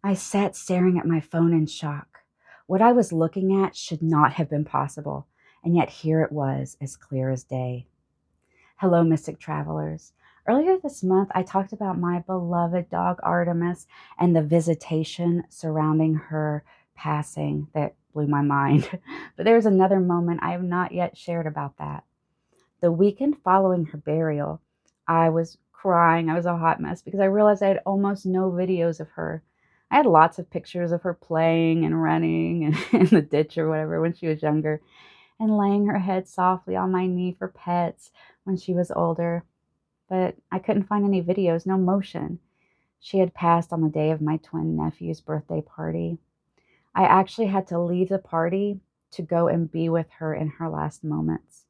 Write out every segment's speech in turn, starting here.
I sat staring at my phone in shock. What I was looking at should not have been possible, and yet here it was, as clear as day. Hello, mystic travelers. Earlier this month, I talked about my beloved dog Artemis and the visitation surrounding her passing that blew my mind. But there's another moment I have not yet shared about that. The weekend following her burial, I was crying. I was a hot mess because I realized I had almost no videos of her. I had lots of pictures of her playing and running and in the ditch or whatever when she was younger, and laying her head softly on my knee for pets when she was older. But I couldn't find any videos, no motion. She had passed on the day of my twin nephew's birthday party. I actually had to leave the party to go and be with her in her last moments.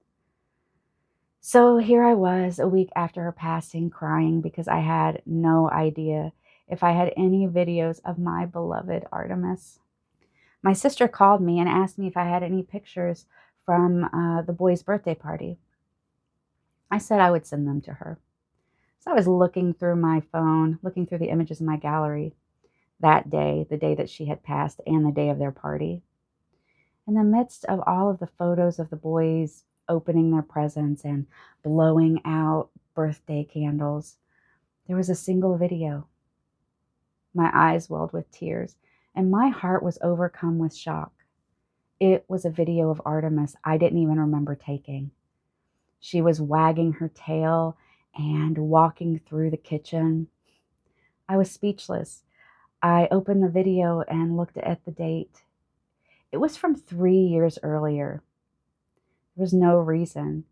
So here I was a week after her passing, crying because I had no idea if I had any videos of my beloved Artemis. My sister called me and asked me if I had any pictures from the boy's birthday party. I said I would send them to her. So I was looking through my phone, looking through the images in my gallery that day, the day that she had passed, and the day of their party. In the midst of all of the photos of the boys opening their presents and blowing out birthday candles, there was a single video. My eyes welled with tears, and my heart was overcome with shock. It was a video of Artemis I didn't even remember taking. She was wagging her tail and walking through the kitchen. I was speechless. I opened the video and looked at the date. It was from 3 years earlier. There was no reason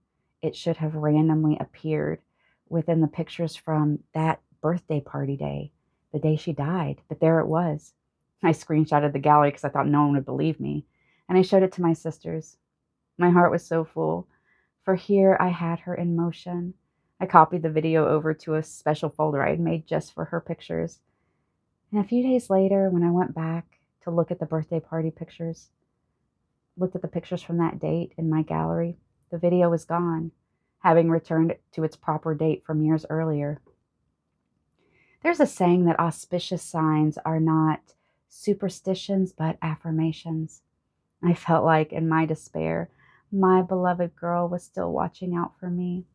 it should have randomly appeared within the pictures from that birthday party day, the day she died, but there it was. I screenshotted the gallery because I thought no one would believe me, and I showed it to my sisters. My heart was so full, for here I had her in motion. I copied the video over to a special folder I had made just for her pictures. And a few days later, when I went back to look at the birthday party pictures, looked at the pictures from that date in my gallery, the video was gone, having returned to its proper date from years earlier. There's a saying that auspicious signs are not superstitions, but affirmations. I felt like in my despair, my beloved girl was still watching out for me,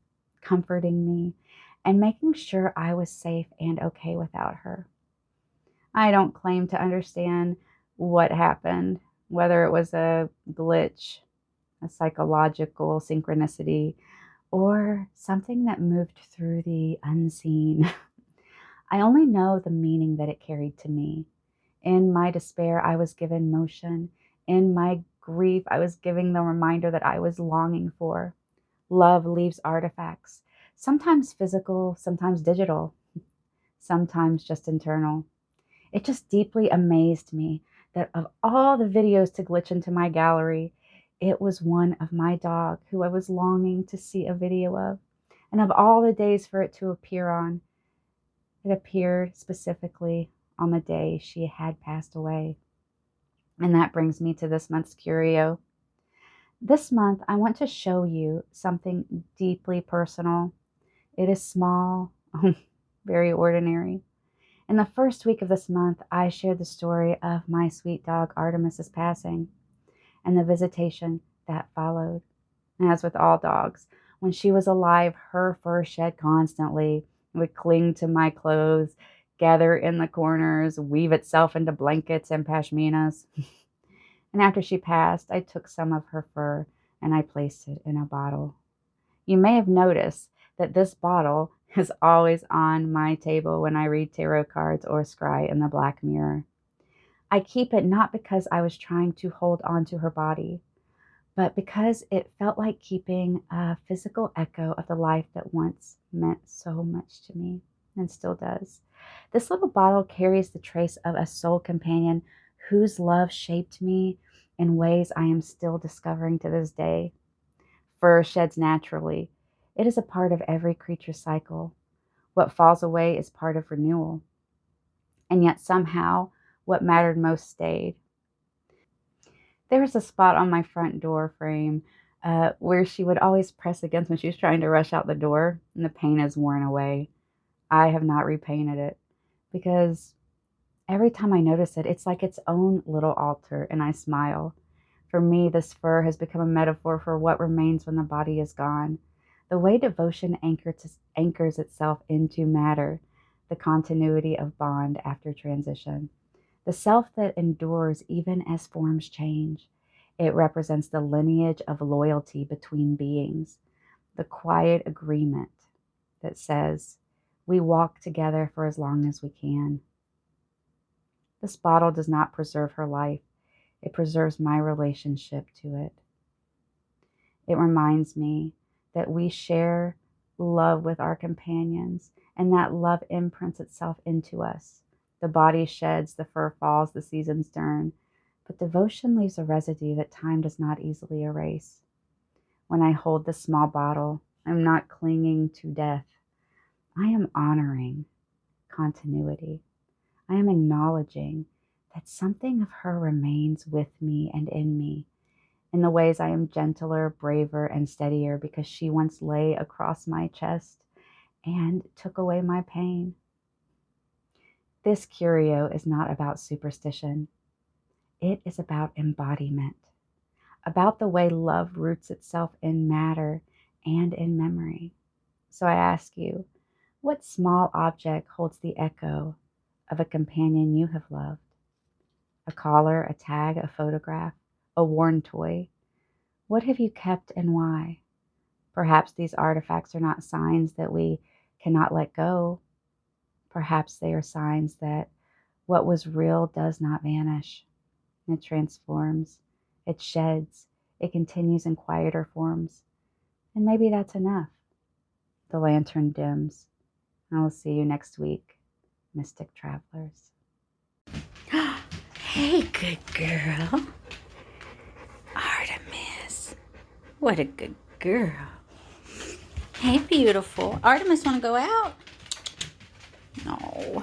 comforting me, and making sure I was safe and okay without her. I don't claim to understand what happened, whether it was a glitch, a psychological synchronicity, or something that moved through the unseen. I only know the meaning that it carried to me. In my despair, I was given motion. In my grief, I was giving the reminder that I was longing for. Love leaves artifacts, sometimes physical, sometimes digital, sometimes just internal. It just deeply amazed me that of all the videos to glitch into my gallery, it was one of my dog who I was longing to see a video of. And of all the days for it to appear on, it appeared specifically on the day she had passed away. And that brings me to this month's Curio. This month, I want to show you something deeply personal. It is small, very ordinary. In the first week of this month, I shared the story of my sweet dog Artemis's passing and the visitation that followed. And as with all dogs, when she was alive, her fur shed constantly. It would cling to my clothes, gather in the corners, weave itself into blankets and pashminas. And after she passed, I took some of her fur and I placed it in a bottle. You may have noticed that this bottle is always on my table when I read tarot cards or scry in the black mirror. I keep it not because I was trying to hold on to her body, but because it felt like keeping a physical echo of the life that once meant so much to me and still does. This little bottle carries the trace of a soul companion whose love shaped me in ways I am still discovering to this day. Fur sheds naturally. It is a part of every creature's cycle. What falls away is part of renewal. And yet somehow, what mattered most stayed. There was a spot on my front door frame where she would always press against when she was trying to rush out the door, and the paint is worn away. I have not repainted it because Every time I notice it, it's like its own little altar, and I smile. For me, this fur has become a metaphor for what remains when the body is gone. The way devotion anchors itself into matter, the continuity of bond after transition. The self that endures even as forms change. It represents the lineage of loyalty between beings, the quiet agreement that says, we walk together for as long as we can. This bottle does not preserve her life, it preserves my relationship to it. It reminds me that we share love with our companions, and that love imprints itself into us. The body sheds, the fur falls, the seasons turn, but devotion leaves a residue that time does not easily erase. When I hold this small bottle, I'm not clinging to death. I am honoring continuity. I am acknowledging that something of her remains with me and in me, in the ways I am gentler, braver, and steadier because she once lay across my chest and took away my pain. This curio is not about superstition. It is about embodiment, about the way love roots itself in matter and in memory. So I ask you, what small object holds the echo of a companion you have loved? A collar, a tag, a photograph, a worn toy? What have you kept and why? Perhaps these artifacts are not signs that we cannot let go. Perhaps they are signs that what was real does not vanish. It transforms, it sheds, it continues in quieter forms. And maybe that's enough. The lantern dims. I will see you next week, mystic travelers. Hey, good girl. Artemis. What a good girl. Hey, beautiful. Artemis, want to go out? No.